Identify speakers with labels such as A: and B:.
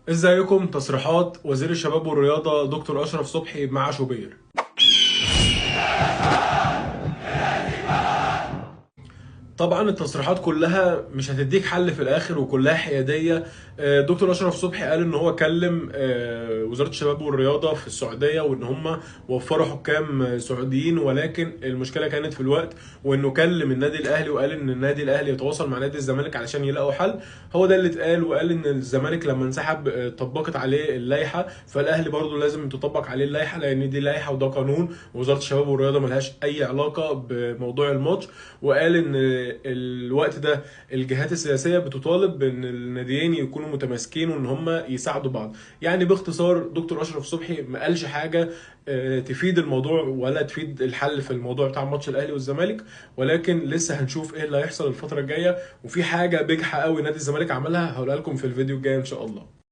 A: ازيكم؟ تصريحات وزير الشباب والرياضة دكتور أشرف صبحي مع شوبير. طبعا التصريحات كلها مش هتديك حل في الاخر وكلها حياديه. دكتور اشرف صبحي قال ان هو كلم وزاره الشباب والرياضه في السعوديه وان هم وفروا حكام سعوديين، ولكن المشكله كانت في الوقت، وانه كلم النادي الاهلي وقال ان النادي الاهلي يتواصل مع نادي الزمالك علشان يلاقوا حل. هو ده اللي اتقال، وقال ان الزمالك لما انسحب طبقت عليه اللائحه، فالاهلي برضه لازم تطبق عليه اللائحه لان دي لائحه وده قانون، ووزاره الشباب والرياضه ملهاش اي علاقه بموضوع الماتش. وقال ان الوقت ده الجهات السياسيه بتطالب بان الناديين يكونوا متماسكين وان هم يساعدوا بعض. يعني باختصار دكتور اشرف صبحي ما قالش حاجه تفيد الموضوع ولا تفيد الحل في الموضوع بتاع ماتش الاهلي والزمالك، ولكن لسه هنشوف ايه اللي هيحصل الفتره الجايه. وفي حاجه بجحه قوي نادي الزمالك عملها هقولها لكم في الفيديو الجاي ان شاء الله.